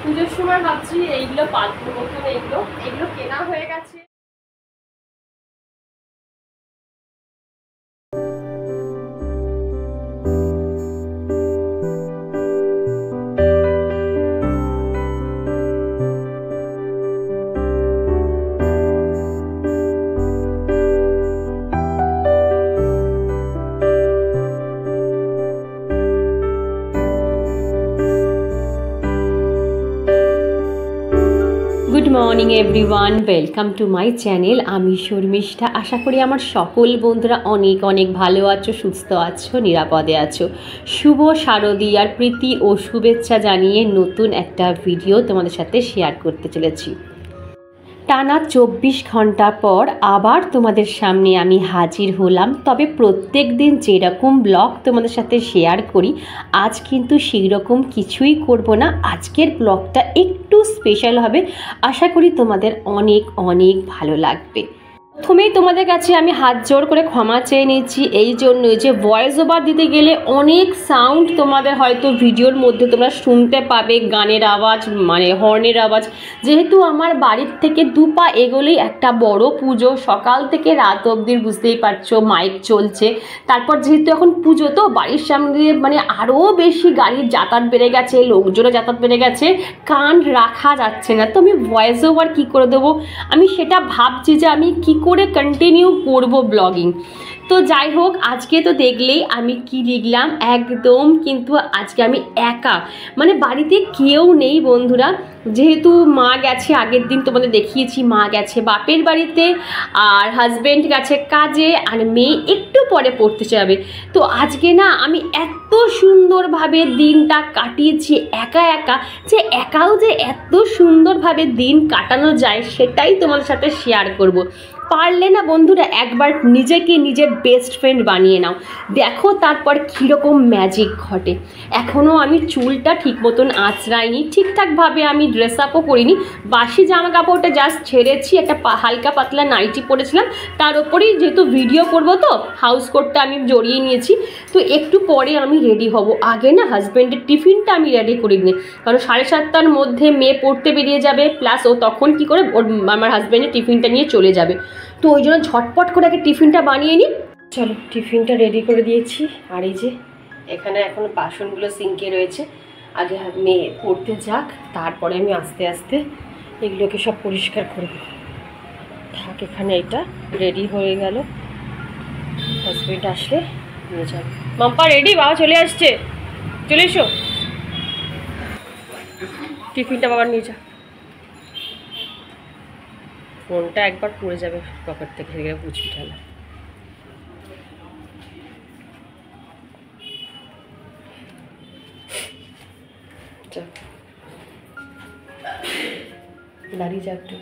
পুজোর সময় ভাবছি এইগুলো পাতবো, নতুন এইগুলো কেনা হয়ে গেছে। Good morning everyone, welcome to my channel. আমি শর্মিষ্ঠা। আশা করি আমার সকল বন্ধুরা অনেক অনেক ভালো আছো, সুস্থ আছো, নিরাপদে আছো। শুভ শারদীয়ার প্রীতি ও শুভেচ্ছা জানিয়ে নতুন একটা ভিডিও তোমাদের সাথে শেয়ার করতে চলেছি। টানা 24 ঘন্টা পর আবার তোমাদের সামনে আমি হাজির হলাম। তবে প্রত্যেক দিন যেরকম ব্লগ তোমাদের সাথে শেয়ার করি, আজ কিন্তু সেই রকম কিছুই করব না। আজকের ব্লগটা একটু স্পেশাল হবে, আশা করি তোমাদের অনেক অনেক ভালো লাগবে। প্রথমেই তোমাদের কাছে আমি হাত জোড় করে ক্ষমা চেয়ে নিচ্ছি এই জন্যই যে ভয়েস ওভার দিতে গেলে অনেক সাউন্ড তোমাদের হয়তো ভিডিওর মধ্যে তোমরা শুনতে পাবে, গানের আওয়াজ, মানে হর্নের আওয়াজ। যেহেতু আমার বাড়ির থেকে 2 পা এগোলেই একটা বড় পুজো, সকাল থেকে রাত অবধি বুঝতেই পারছো মাইক চলছে। তারপর যেহেতু এখন পুজো, তো বাড়ির সামনে দিয়ে মানে আরও বেশি গাড়ির যাতায়াত বেড়ে গেছে, লোকজনের যাতায়াত বেড়ে গেছে, কান রাখা যাচ্ছে না। তো আমি ভয়েস ওভার কী করে দেবো, আমি সেটা ভাবছি যে আমি কী করে কন্টিনিউ করব ব্লগিং। তো যাই হোক, আজকে তো দেখলেই আমি কি লিখলাম, একদম কিন্তু আজকে আমি একা, মানে বাড়িতে কেউ নেই বন্ধুরা। যেহেতু মা গেছে, আগের দিন তোমাদের দেখিয়েছি, মা গেছে বাপের বাড়িতে, আর হাজব্যান্ড গেছে কাজে, আর মেয়ে একটু পরে পড়তে যাবে। তো আজকে না আমি এত সুন্দরভাবে দিনটা কাটিয়েছি একা একা, যে একাও যে এত সুন্দরভাবে দিন কাটানো যায় সেটাই তোমাদের সাথে শেয়ার করব। পারলে না বন্ধুরা একবার নিজেকে নিজের বেস্ট ফ্রেন্ড বানিয়ে নাও, দেখো তারপর কীরকম ম্যাজিক ঘটে। এখনও আমি চুলটা ঠিক মতন আঁচড়াইনি, ঠিকঠাকভাবে আমি ড্রেস আপও করিনি। বাসি জামা কাপড়টা জাস্ট ছেড়েছি, একটা হালকা পাতলা নাইটি পরেছিলাম, তার ওপরেই যেহেতু ভিডিও করব তো হাউস কোটটা আমি জড়িয়ে নিয়েছি। তো একটু পরে আমি রেডি হব। আগে না হাজব্যান্ডের টিফিনটা আমি রেডি করি নি, কারণ 7:30টার মধ্যে মেয়ে পড়তে বেরিয়ে যাবে, প্লাস ও তখন কি করে আমার হাজব্যান্ডের টিফিনটা নিয়ে চলে যাবে। তো ওই জন্য ঝটপট করে আগে টিফিনটা বানিয়ে নিই। চলো, টিফিনটা রেডি করে দিয়েছি। আর এই যে এখানে এখন বাসনগুলো সিঙ্কে রয়েছে, আগে মেয়ে পড়তে যাক, তারপরে আমি আস্তে আস্তে এগুলোকে সব পরিষ্কার করব। থাক, এখানে এটা রেডি হয়ে গেল, হাজব্যান্ড আসলে নিয়ে যাবে। মাম্পা রেডি, বাবা চলে আসছে, চলে এসো, টিফিনটা বাবা নিয়ে যা। ফোনটা একবার পড়ে যাবে পকেট থেকে, গেলে বুঝবি ঠান্ডা। দাঁড়িয়ে যা একটু।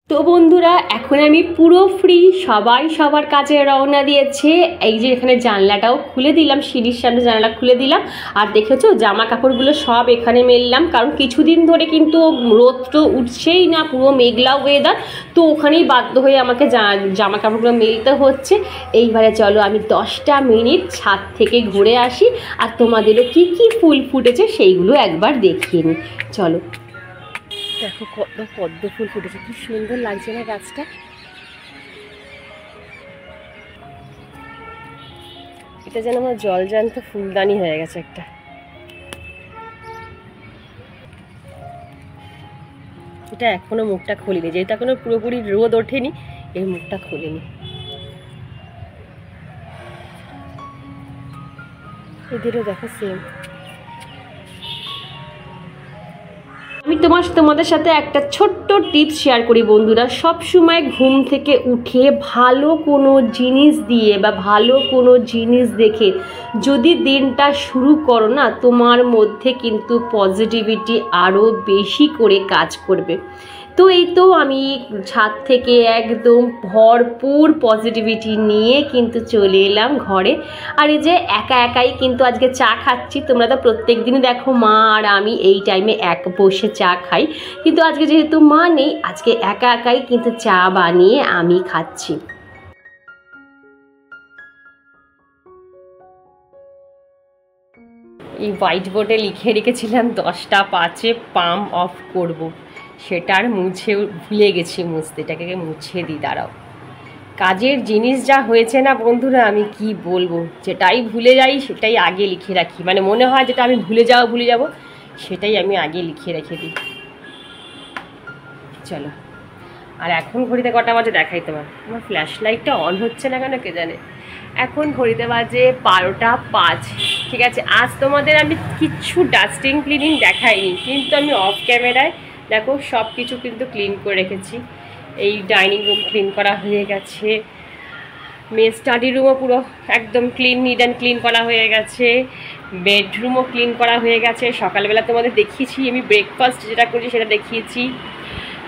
তো বন্ধুরা এখন আমি পুরো ফ্রি, সবাই সবার কাছে রওনা দিয়েছে। এই যে এখানে জানলাটাও খুলে দিলাম, সিঁড়ির সামনে জানলা খুলে দিলাম। আর দেখেছো জামা কাপড়গুলো সব এখানে মেললাম, কারণ কিছুদিন ধরে কিন্তু রোদ তো উঠছেই না, পুরো মেঘলা ওয়েদার। তো ওখানেই বাধ্য হয়ে আমাকে জামা কাপড়গুলো মেলতে হচ্ছে। এইবারে চলো আমি 10টা মিনিট ছাদ থেকে ঘুরে আসি, আর তোমাদেরও কি কি ফুল ফুটেছে সেইগুলো একবার দেখিয়ে নিই। চলো, দেখো কত পদ্ম ফুল ফুটেছে, কি সুন্দর লাগছে না গাছটা। এটা যেন আমার জলজান্ত ফুলদানি হয়ে গেছে একটা। এটা এখনো মুখটা খুলিনি, যেহেতু এখনো পুরোপুরি রোদ ওঠেনি, এই মুখটা খুলিনি। এদেরও দেখো সেম। আমি তোমাদের সাথে একটা ছোট্ট টিপস শেয়ার করি বন্ধুরা। সব সময় ঘুম থেকে উঠে ভালো কোনো জিনিস দিয়ে বা ভালো কোনো জিনিস দেখে যদি দিনটা শুরু করো না, তোমার মধ্যে কিন্তু পজিটিভিটি আরও বেশি করে কাজ করবে। তো এই তো আমি ছাদ থেকে একদম ভরপুর পজিটিভিটি নিয়ে কিন্তু চলে এলাম ঘরে। আর এই যে একা একাই কিন্তু আজকে চা খাচ্ছি। তোমরা তো প্রত্যেক দিনই দেখো মা আর আমি এই টাইমে এক বসে চা খাই, কিন্তু আজকে যেহেতু মা নেই, আজকে একা একাই কিন্তু চা বানিয়ে আমি খাচ্ছি। এই হোয়াইট বোর্ডে লিখে রেখেছিলাম 10টা 5-এ পাম্প অফ করব, সেটা আর মুছে ভুলে গেছি মুছতে। এটাকে মুছে দিই, দাঁড়াও। কাজের জিনিস যা হয়েছে না বন্ধুরা, আমি কি বলবো, যেটাই ভুলে যাই সেটাই আগে লিখে রাখি। মানে মনে হয় যেটা আমি ভুলে যাব সেটাই আমি আগে লিখে রেখে দিই। চলো, আর এখন ঘড়িতে কটা বাজে দেখাই তোমার। আমার ফ্ল্যাশ লাইটটা অন হচ্ছে না কেন কে জানে। এখন ঘড়িতে বাজে 12টা 5। ঠিক আছে, আজ তোমাদের আমি কিচ্ছু ডাস্টিং ক্লিনিং দেখাইনি, কিন্তু আমি অফ ক্যামেরায় দেখো সব কিছু কিন্তু ক্লিন করে রেখেছি। এই ডাইনিং রুম ক্লিন করা হয়ে গেছে, মেয়ে স্টাডি রুমও পুরো একদম ক্লিন, নিট অ্যান্ড ক্লিন করা হয়ে গেছে, বেডরুমও ক্লিন করা হয়ে গেছে। সকালবেলা তোমাদের দেখিয়েছি আমি ব্রেকফাস্ট যেটা করছি সেটা দেখিয়েছি।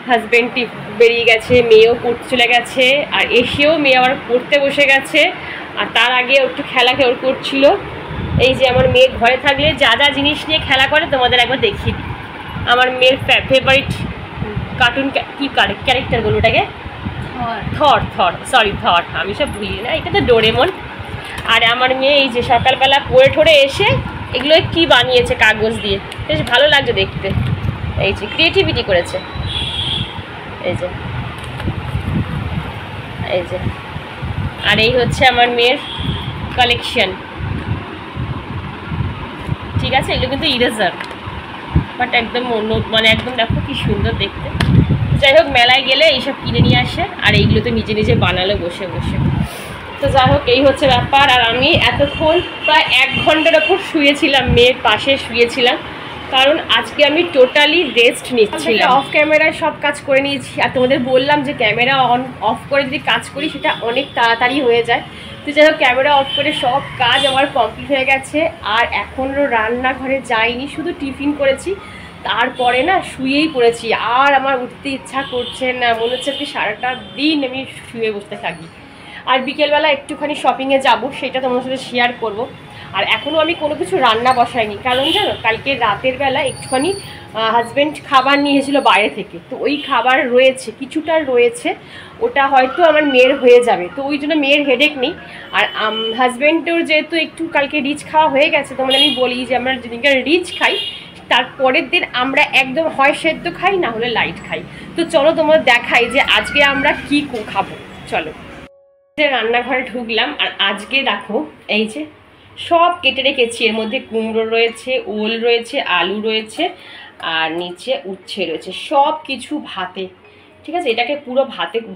হাজব্যান্ড বেরিয়ে গেছে, মেয়েও পড়তে চলে গেছে, আর এসেও মেয়ে আবার পড়তে বসে গেছে। আর তার আগে একটু খেলা ওর করছিল। এই যে আমার মেয়ে ঘরে থাকলে যা যা জিনিস নিয়ে খেলা করে তোমাদের একবার দেখিয়ে দিই। আমার মেয়ের ফেভারিট কার্টুন কী ক্যারেক্টার বলো ওটাকে? থর, আমি সব ভুলি না, এটা তো ডোরেমন। আর আমার মেয়ে এই যে সকালবেলা পড়ে ঠরে এসে এগুলো কি বানিয়েছে কাগজ দিয়ে, বেশ ভালো লাগছে দেখতে। এই যে ক্রিয়েটিভিটি করেছে। এই যে আর এই হচ্ছে আমার মেয়ের কালেকশন। ঠিক আছে, এগুলো কিন্তু ইরেজার, বাট একদম অন্য, মানে একদম দেখো কি সুন্দর দেখতে। যাই হোক, মেলায় গেলে এইসব কিনে নিয়ে আসে, আর এইগুলো তো নিজে নিজে বানালো বসে বসে। তো যাই হোক, এই হচ্ছে ব্যাপার। আর আমি এতক্ষণ প্রায় 1 ঘন্টার ওপর শুয়েছিলাম, মেয়ের পাশে শুয়েছিলাম, কারণ আজকে আমি টোটালি রেস্ট নিচ্ছিলাম। অফ ক্যামেরায় সব কাজ করে নিয়েছি, আর তোমাদের বললাম যে ক্যামেরা অফ করে যদি কাজ করি সেটা অনেক তাড়াতাড়ি হয়ে যায়। তো যাই হোক, ক্যামেরা অফ করে সব কাজ আমার কমপ্লিট হয়ে গেছে। আর এখনও রান্নাঘরে যাইনি, শুধু টিফিন করেছি, তারপরে না শুয়েই পড়েছি। আর আমার উঠতে ইচ্ছা করছে না, মনে হচ্ছে কি সারাটা দিন আমি শুয়ে বসতে থাকি। আর বিকেলবেলা একটুখানি শপিংয়ে যাব, সেটা তোমার সাথে শেয়ার করব। আর এখনও আমি কোনো কিছু রান্না বসাইনি, কারণ জানো কালকে রাতের বেলা একটুখানি হাজব্যান্ড খাবার নিয়ে এসেছিলো বাইরে থেকে, তো ওই খাবার রয়েছে, কিছুটা রয়েছে, ওটা হয়তো আমার মেয়ের হয়ে যাবে। তো ওই জন্য মেয়ের হেডেক নেই। আর হাজব্যান্ডের যেহেতু একটু কালকে রিচ খাওয়া হয়ে গেছে, তোমাদের আমি বলি যে আমরা যেদিনকে রিচ খাই তারপরের দিন আমরা একদম হয় সেদ্ধ খাই, না হলে লাইট খাই। তো চলো তোমাদের দেখাই যে আজকে আমরা কি খাবো। চলো, রান্নাঘরে ঢুকলাম, আর আজকে দেখো এই যে সব কেটে রেখেছি। এর মধ্যে কুমড়ো রয়েছে, ওল রয়েছে, আলু রয়েছে, আর নিচে উচ্ছে রয়েছে, সব কিছু ভাতে। ঠিক আছে, এটাকে পুরো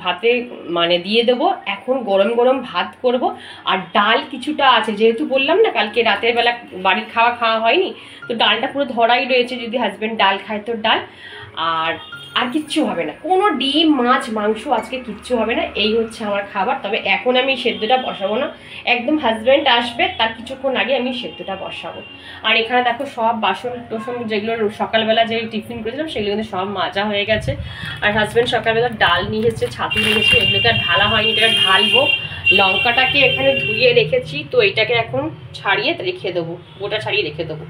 ভাতে মানে দিয়ে দেবো। এখন গরম গরম ভাত করব। আর ডাল কিছুটা আছে, যেহেতু বললাম না কালকে রাতের বেলা বাড়ির খাওয়া হয়নি, তো ডালটা পুরো ধরাই রয়েছে। যদি হাজব্যান্ড ডাল খায় তো ডাল, আর কিচ্ছু হবে না, কোনো ডিম মাছ মাংস আজকে কিচ্ছু হবে না। এই হচ্ছে আমার খাবার। তবে এখন আমি সেদ্ধটা বসাবো না, একদম হাজব্যান্ড আসবে তার কিছুক্ষণ আগে আমি সেদ্ধটা বসাবো। আর এখানে দেখো সব বাসন টোসন যেগুলো সকালবেলা যে টিফিন করেছিলাম সেগুলো কিন্তু সব মাজা হয়ে গেছে। আর হাজব্যান্ড সকালবেলা ডাল নিয়ে এসেছে, ছাতু নিয়ে এসেছে, এগুলোকে আর ঢালা হয়নি, এটাকে ঢালবো। লঙ্কাটাকে এখানে ধুয়ে রেখেছি, তো এটাকে এখন ছাড়িয়ে রেখে দেবো, গোটা ছাড়িয়ে রেখে দেবো।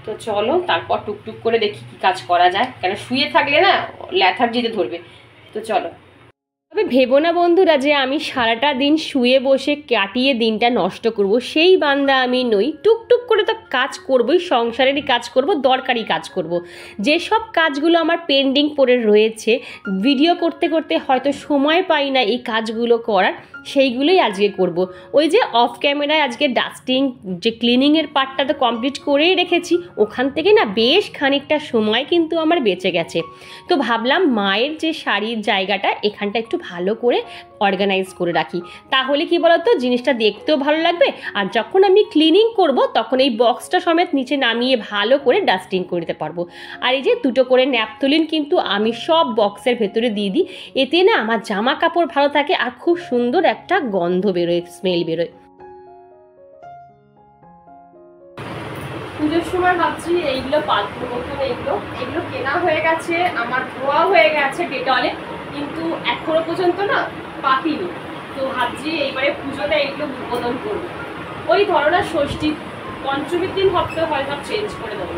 তো চলো তারপর টুকটুক করে দেখি কি কাজ করা যায়, কেন শুয়ে থাকলে না ল্যাথার্জিতে ধরবে। তো চলো। তবে ভেবো না বন্ধুরা যে আমি সারাটা দিন শুয়ে বসে কাটিয়ে দিনটা নষ্ট করব, সেই বান্দা আমি নই। টুকটুক করে তো কাজ করবই, সংসারেরই কাজ করব, দরকারি কাজ করব। যেসব কাজগুলো আমার পেন্ডিং পড়ে রয়েছে, ভিডিও করতে করতে হয়তো সময় পাই না এই কাজগুলো করার, সেইগুলোই আজকে করব। ওই যে অফ ক্যামেরায় আজকে ডাস্টিং যে ক্লিনিংয়ের পার্টটা তো কমপ্লিট করেই রেখেছি, ওখান থেকে না বেশ খানিকটা সময় কিন্তু আমার বেঁচে গেছে। তো ভাবলাম মায়ের যে শাড়ির জায়গাটা এখানটা একটু ভালো করে অর্গানাইজ করে রাখি, তাহলে কি বলতো জিনিসটা দেখতেও ভালো লাগবে। আর যখন আমি ক্লিনিং করব তখন এই বক্সটা সমেত নিচে নামিয়ে ভালো করে ডাস্টিং করতে পারবো। আর এই যে 2টো করে ন্যাপথলিন কিন্তু আমি সব বক্সের ভেতরে দিয়ে দিই, এতে না আমার জামা কাপড় ভালো থাকে আর খুব সুন্দর একটা গন্ধ বেরোয়, স্মেল বেরোয়। পুজোর সময় ভাবছি এইগুলো পাতবো, প্রথমে এগুলো কেনা হয়ে গেছে, আমার ধোয়া হয়ে গেছে ডেটলে, কিন্তু এখনো পর্যন্ত না পাতিনি। তো ভাবছি এইবারে পুজোতে এগুলো উদ্বোধন করবো। ওই ধরো না ষষ্ঠী পঞ্চমীর দিন হয়তো চেঞ্জ করে দেবো।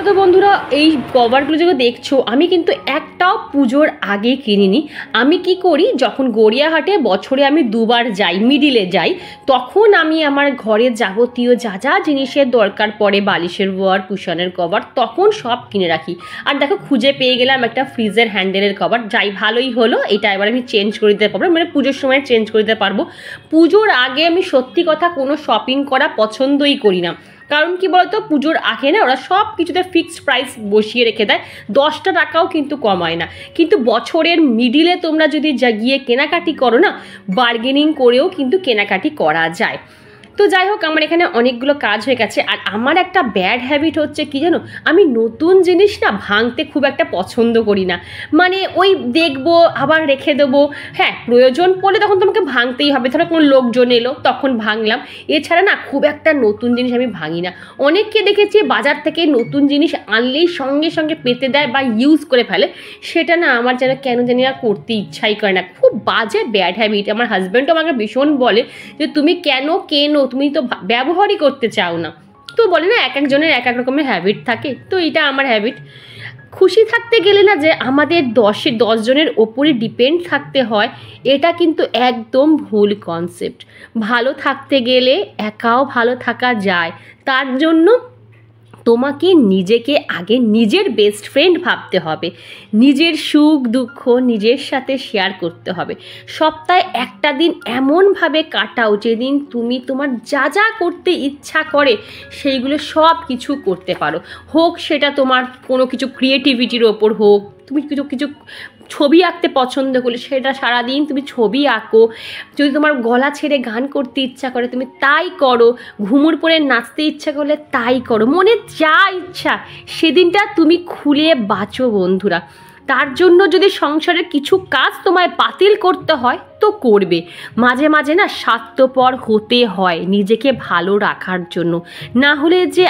তো বন্ধুরা, এই কভারগুলো যেগুলো দেখছো আমি কিন্তু একটাও পুজোর আগে কিনিনি। আমি কি করি, যখন গড়িয়াহাটে বছরে আমি 2বার যাই, মিডিলে যাই, তখন আমি আমার ঘরের যাবতীয় যা যা জিনিসের দরকার পড়ে, বালিশের ওয়ার, কুশনের কভার, তখন সব কিনে রাখি। আর দেখো খুঁজে পেয়ে গেলাম একটা ফ্রিজের হ্যান্ডেলের কভার, যাই ভালোই হলো, এটা এবার আমি চেঞ্জ করে দিতে পারবো, মানে পুজোর সময় চেঞ্জ করে দিতে পারবো। পুজোর আগে আমি সত্যি কথা কোনো শপিং করা পছন্দই করি না। কারণ কি বলতো, পুজোর আগে না ওরা সব কিছুতে ফিক্সড প্রাইস বসিয়ে রেখে দেয়, 10টা টাকাও কিন্তু কমায় না। কিন্তু বছরের মিডিলে তোমরা যদি গিয়ে কেনাকাটি করো না, বার্গেনিং করেও কিন্তু কেনাকাটি করা যায়। তো যাই হোক, আমার এখানে অনেকগুলো কাজ হয়ে গেছে। আর আমার একটা ব্যাড হ্যাবিট হচ্ছে কি জানো, আমি নতুন জিনিস না ভাঙতে খুব একটা পছন্দ করি না। মানে ওই দেখবো আবার রেখে দেবো, হ্যাঁ প্রয়োজন পড়লে তখন তোমাকে ভাঙতেই হবে, ধরো কোনো লোকজন এলো তখন ভাঙলাম, এছাড়া না খুব একটা নতুন জিনিস আমি ভাঙি না। অনেককে দেখেছি বাজার থেকে নতুন জিনিস আনলেই সঙ্গে সঙ্গে পেতে দেয় বা ইউজ করে ফেলে, সেটা না আমার যেন কেন জানি না করতে ইচ্ছাই করে না, খুব বাজে ব্যাড হ্যাবিট। আমার হাজব্যান্ডও আমাকে ভীষণ বলে যে তুমি কেনো, তুমি তো ব্যবহারই করতে চাও না। তো বলে না এক একজনের এক এক রকমের হ্যাবিট থাকে, তো এটা আমার হ্যাবিট। খুশি থাকতে গেলে না যে আমাদের 10 জনের ওপরে ডিপেন্ড থাকতে হয়, এটা কিন্তু একদম ভুল কনসেপ্ট। ভালো থাকতে গেলে একাও ভালো থাকা যায়, তার জন্য তোমাকে নিজেকে আগে নিজের বেস্ট ফ্রেন্ড ভাবতে হবে, নিজের সুখ দুঃখ নিজের সাথে শেয়ার করতে হবে। সপ্তাহে একটা দিন এমনভাবে কাটাও যেদিন তুমি তোমার যা যা করতে ইচ্ছা করে সেইগুলো সব কিছু করতে পারো। হোক সেটা তোমার কোনো কিছু ক্রিয়েটিভিটির ওপর হোক, তুমি কিছু ছবি আঁকতে পছন্দ করলে সেটা সারাদিন তুমি ছবি আঁকো, যদি তোমার গলা ছেড়ে গান করতে ইচ্ছা করে তুমি তাই করো, ঘুমুর পরে নাচতে ইচ্ছা করলে তাই করো, মনে যা ইচ্ছা সেদিনটা তুমি খুলে বাঁচো বন্ধুরা। তার জন্য যদি সংসারের কিছু কাজ তোমায় বাতিল করতে হয় তো করবে, মাঝে মাঝে না স্বার্থপর হতে হয় নিজেকে ভালো রাখার জন্য, না হলে যে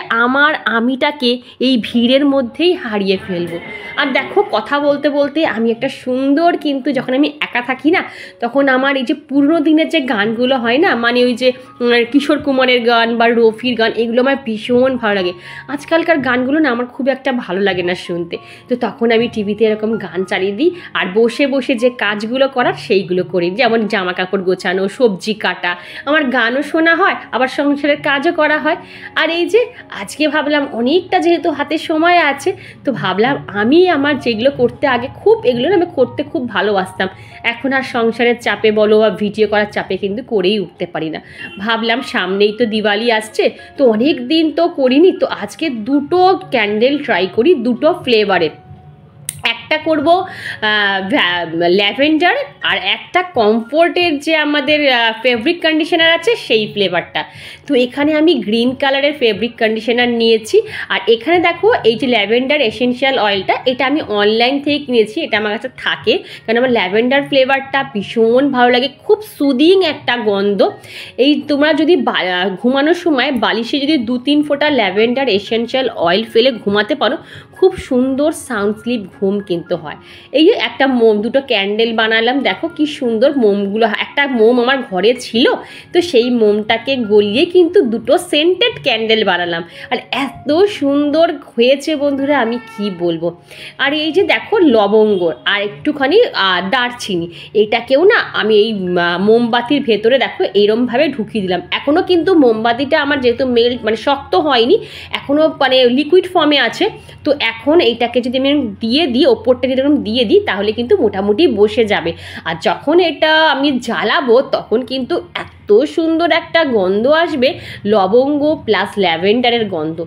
আমিটাকে এই ভিড়ের মধ্যেই হারিয়ে ফেলবো। আর দেখো কথা বলতে বলতে আমি একটা সুন্দর, কিন্তু যখন আমি একা থাকি না তখন আমার এই যে পুরনো দিনের যে গানগুলো হয় না, মানে ওই যে কিশোর কুমারের গান বা রফির গান, এগুলো আমার ভীষণ ভালো লাগে। আজকালকার গানগুলো না আমার খুব একটা ভালো লাগে না শুনতে, তো তখন আমি টিভিতে এরকম গান চালিয়ে দিই আর বসে বসে যে কাজগুলো করার সেইগুলো করি, যেমন জামা কাপড় গোছানো, সবজি কাটা, আমার গানও শোনা হয় আবার সংসারের কাজও করা হয়। আর এই যে আজকে ভাবলাম অনেকটা যেহেতু হাতে সময় আছে, তো ভাবলাম আমি আমার যেগুলো করতে আগে এগুলো আমি করতে খুব ভালোবাসতাম, এখন আর সংসারের চাপে বলো বা ভিডিও করার চাপে কিন্তু করেই উঠতে পারি না। ভাবলাম সামনেই তো দিওয়ালি আসছে, তো অনেক দিন তো করিনি, তো আজকে 2টো ক্যান্ডেল ট্রাই করি, 2টো ফ্লেভারের। একটা করব ল্যাভেন্ডার আর একটা কমফোর্টের যে আমাদের ফেব্রিক কন্ডিশনার আছে সেই ফ্লেভারটা। তো এখানে আমি গ্রিন কালারের ফেব্রিক কন্ডিশনার নিয়েছি, আর এখানে দেখো এই যে ল্যাভেন্ডার এসেনশিয়াল অয়েলটা, এটা আমি অনলাইন থেকে কিনেছি, এটা আমার কাছে থাকে কারণ আমার ল্যাভেন্ডার ফ্লেভারটা ভীষণ ভালো লাগে, খুব সুদিং একটা গন্ধ। এই তোমরা যদি ঘুমানোর সময় বালিশে যদি 2-3 ফোঁটা ল্যাভেন্ডার এসেনশিয়াল অয়েল ফেলে ঘুমাতে পারো, খুব সুন্দর সাউন্ড স্লিপ ঘুম কিন্তু হয়। এই যে একটা মোম, 2টো ক্যান্ডেল বানালাম, দেখো কি সুন্দর মোমগুলো, একটা মোম আমার ঘরে ছিল তো সেই মোমটাকে গলিয়ে কিন্তু 2টো সেন্টেড ক্যান্ডেল বানালাম, আর এত সুন্দর হয়েছে বন্ধুরা আমি কি বলবো। আর এই যে দেখো লবঙ্গ আর একটুখানি দারচিনি, এটাকেও না আমি এই মোমবাতির ভেতরে দেখো এইরমভাবে ঢুকিয়ে দিলাম। এখনও কিন্তু মোমবাতিটা আমার যেহেতু মানে শক্ত হয়নি, এখনও মানে লিকুইড ফর্মে আছে, তো এখন এইটাকে যদি আমি দিয়ে দিই, ওপরটা যদি এরকম দিয়ে দিই তাহলে কিন্তু মোটামুটি বসে যাবে। আর যখন এটা আমি জ্বালাবো তখন কিন্তু এত সুন্দর একটা গন্ধ আসবে, লবঙ্গ প্লাস ল্যাভেন্ডারের গন্ধ।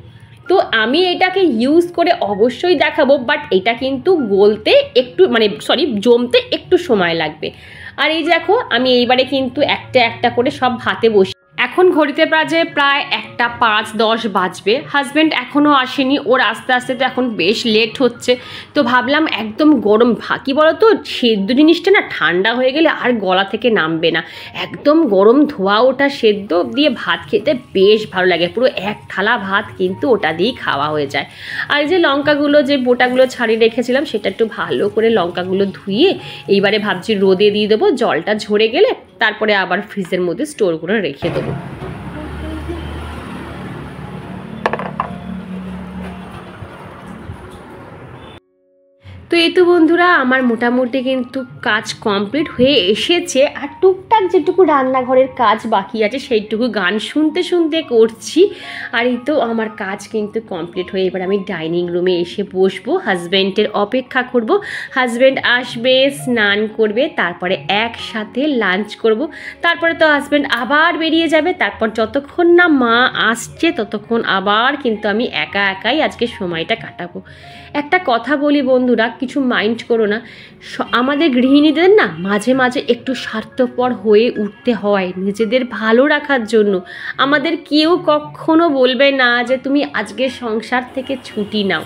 তো আমি এটাকে ইউজ করে অবশ্যই দেখাবো, বাট এটা কিন্তু গলতে একটু জমতে একটু সময় লাগবে। আর এই দেখো আমি এইবারে কিন্তু একটা একটা করে সব হাতে বসি। এখন ঘড়িতে বাজে প্রায় 1:05-10 বাজবে, হাজব্যান্ড এখনও আসেনি, ওর আস্তে আস্তে তো এখন বেশ লেট হচ্ছে। তো ভাবলাম একদম গরম কি বলো তো, সেদ্ধ জিনিসটা না ঠান্ডা হয়ে গেলে আর গলা থেকে নামবে না, একদম গরম ধোয়া ওটা সেদ্ধ দিয়ে ভাত খেতে বেশ ভালো লাগে, পুরো 1 থালা ভাত কিন্তু ওটা দিয়েই খাওয়া হয়ে যায়। আর যে লঙ্কাগুলো যে বোটাগুলো ছাড়িয়ে রেখেছিলাম সেটা একটু ভালো করে লঙ্কাগুলো ধুয়ে এইবারে ভাবছি রোদে দিয়ে দেবো, জলটা ঝরে গেলে তারপরে আবার ফ্রিজের মধ্যে স্টোর করে রেখে দেবো। তো তো এই তো বন্ধুরা আমার মোটামুটি কিন্তু কাজ কমপ্লিট হয়ে এসেছে, আর টুকটাক যেটুকু রান্নাঘরের কাজ বাকি আছে সেইটুকু গান শুনতে শুনতে করছি। আর এই তো আমার কাজ কিন্তু কমপ্লিট হয়ে এবার আমি ডাইনিং রুমে এসে বসবো, হাজব্যান্ডের অপেক্ষা করব। হাজব্যান্ড আসবে, স্নান করবে, তারপরে একসাথে লাঞ্চ করব। তারপরে তো হাজব্যান্ড আবার বেরিয়ে যাবে, তারপর যতক্ষণ না মা আসছে ততক্ষণ আবার কিন্তু আমি একা একাই আজকে সময়টা কাটাবো। একটা কথা বলি বন্ধুরা, কিছু মাইন্ড করো না, আমাদের গৃহিণীদের না মাঝে মাঝে একটু স্বার্থপর হয়ে উঠতে হয় নিজেদের ভালো রাখার জন্য। আমাদের কেউ কখনো বলবে না যে তুমি আজকে সংসার থেকে ছুটি নাও,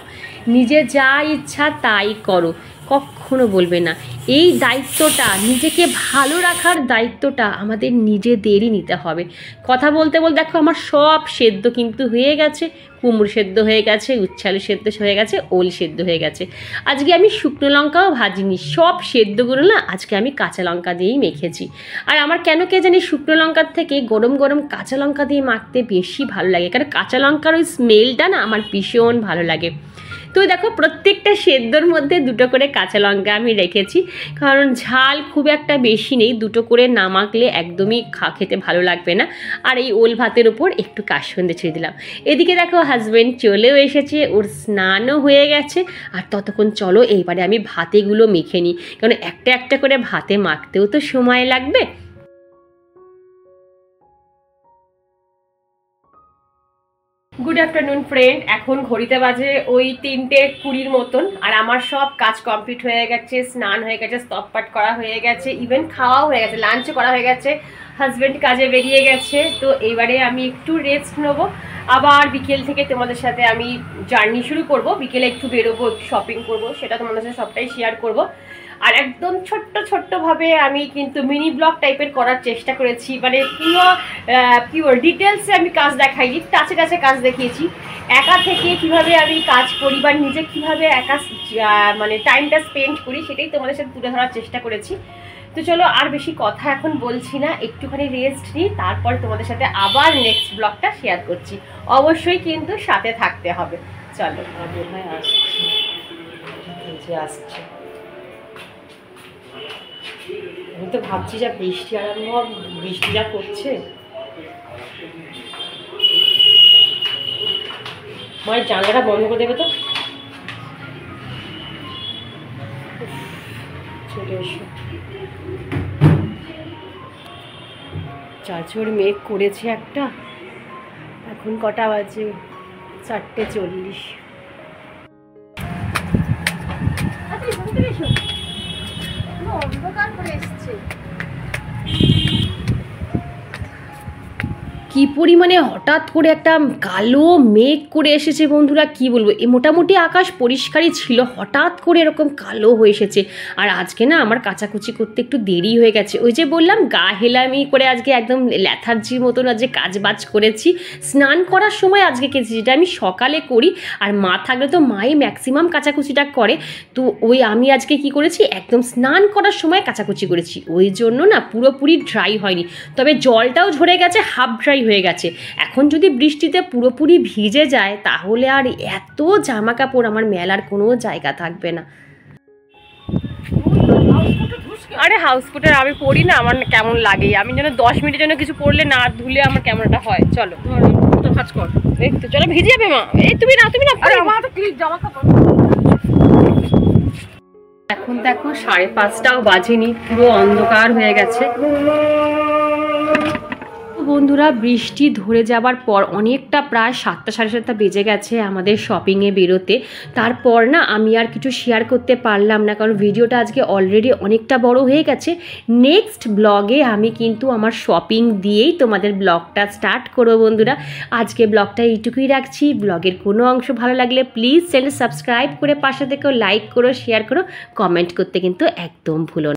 নিজে যা ইচ্ছা তাই করো, কখনো বলবে না। এই দায়িত্বটা, নিজেকে ভালো রাখার দায়িত্বটা আমাদের নিজেদেরই নিতে হবে। কথা বলতে বলতে দেখো আমার সব সেদ্ধ কিন্তু হয়ে গেছে, কুমড়ো সেদ্ধ হয়ে গেছে, উচ্ছালু সেদ্ধ হয়ে গেছে, ওল সেদ্ধ হয়ে গেছে। আজকে আমি শুকনো লঙ্কাও ভাজিনি, সব সেদ্ধগুলো না আজকে আমি কাঁচা লঙ্কা দিয়েই মেখেছি। আর আমার কেন কে জানি শুকনো লঙ্কার থেকে গরম গরম কাঁচা লঙ্কা দিয়ে মাখতে বেশি ভালো লাগে, কারণ কাঁচা লঙ্কার ওই স্মেলটা না আমার ভীষণ ভালো লাগে। তো দেখো প্রত্যেকটা সেদ্ধর মধ্যে দুটো করে কাঁচা লঙ্কা আমি রেখেছি, কারণ ঝাল খুব একটা বেশি নেই, দুটো করে না মাখলে একদমই খেতে ভালো লাগবে না। আর এই ওল ভাতের ওপর একটু কাসুন্দি ছিঁড়ে দিলাম। এদিকে দেখো হাজব্যান্ড চলেও এসেছে, ওর স্নানও হয়ে গেছে। আর ততক্ষণ চলো এইবারে আমি ভাতেগুলো মেখে নিই, কারণ একটা একটা করে ভাতে মাখতেও তো সময় লাগবে। গুড আফটারনুন ফ্রেন্ড, এখন ঘড়িতে বাজে ওই 3:20 মতন, আর আমার সব কাজ কমপ্লিট হয়ে গেছে, স্নান হয়ে গেছে, স্তব পাঠ করা হয়ে গেছে, ইভেন খাওয়াও হয়ে গেছে, লাঞ্চও করা হয়ে গেছে, হাজব্যান্ড কাজে বেরিয়ে গেছে। তো এইবারে আমি একটু রেস্ট নেবো, আবার বিকেল থেকে তোমাদের সাথে আমি জার্নি শুরু করব। বিকেলে একটু বেরোবো, একটু শপিং করব, সেটা তোমাদের সাথে সবটাই শেয়ার করব। আর একদম ছোট্টভাবে আমি কিন্তু মিনি ব্লগ টাইপের করার চেষ্টা করেছি, মানে পিওর ডিটেলসে আমি কাজ দেখাইনি, টাচে টাচে কাজ দেখিয়েছি। একা থেকে কিভাবে আমি কাজ করি বা নিজে কিভাবে একা মানে টাইমটা স্পেন্ড করি সেটাই তোমাদের সাথে তুলে ধরার চেষ্টা করেছি। তো চলো আর বেশি কথা এখন বলছি না, একটুখানি রেস্ট নিই, তারপর তোমাদের সাথে আবার নেক্সট ব্লগটা শেয়ার করছি। অবশ্যই কিন্তু সাথে থাকতে হবে। চলো আসছে, আমি তো ভাবছি যা বৃষ্টি আরম্ভ, বৃষ্টি যা করছে, মায়ের জানলাটা বন্ধ করে দেবে তো। চলে এসো, চাঁচর মেঘ করেছে একটা, এখন কটা বাজে? 4:40। অন্ধকার করে এসছে, কি পরিমাণে হঠাৎ করে একটা কালো মেঘ করে এসেছে বন্ধুরা, কি বলবো। মোটামুটি আকাশ পরিষ্কারই ছিল, হঠাৎ করে এরকম কালো হয়ে এসেছে। আর আজকে না আমার কাচাকুচি করতে একটু দেরি হয়ে গেছে, ওই যে বললাম গা হেলামি করে আজকে একদম ল্যাথার্জির মতন আজকে কাজবাজ করেছি। স্নান করার সময় আজকে কেছি, যেটা আমি সকালে করি, আর মা থাকলে তো মাই ম্যাক্সিমাম কাচাকুচিটা করে। তো ওই আমি আজকে কি করেছি, একদম স্নান করার সময় কাচাকুচি করেছি, ওই জন্য না পুরোপুরি ড্রাই হয়নি, তবে জলটাও ঝরে গেছে, হাফ ড্রাই হয়ে গেছে। এখন যদি বৃষ্টিতে পুরোপুরি ভিজে যায় তাহলে আর এত জামা কাপড় আমার মেলার কোনো জায়গা থাকবে না। আরে হাউস কোটের আমি পড়ি না, আমার কেমন লাগে, আমি যেন 10 মিনিটের জন্য কিছু পড়লে না ধুলে আমার কেমনটা হয়। চলো কাজ কর, এই তো চলো ভিজে যাবে মা, এই তুমি না জামা কাপড়। এখন দেখো 5:30টাও বাজেনি, পুরো অন্ধকার হয়ে গেছে। বন্ধুরা বৃষ্টি ধরে যাবার পর অনেকটা প্রায় 7টা সাড়ে 7টা বেজে গেছে আমাদের শপিংয়ে বেরোতে। তারপর না আমি আর কিছু শেয়ার করতে পারলাম না, কারণ ভিডিওটা আজকে অলরেডি অনেকটা বড় হয়ে গেছে। নেক্সট ব্লগে আমি কিন্তু আমার শপিং দিয়েই তোমাদের ব্লগটা স্টার্ট করবো বন্ধুরা। আজকে ব্লগটা এইটুকুই রাখছি। ব্লগের কোনো অংশ ভালো লাগলে প্লিজ চ্যানেল সাবস্ক্রাইব করে পাশে থেকেও লাইক করো, শেয়ার করো, কমেন্ট করতে কিন্তু একদম ভুলো না।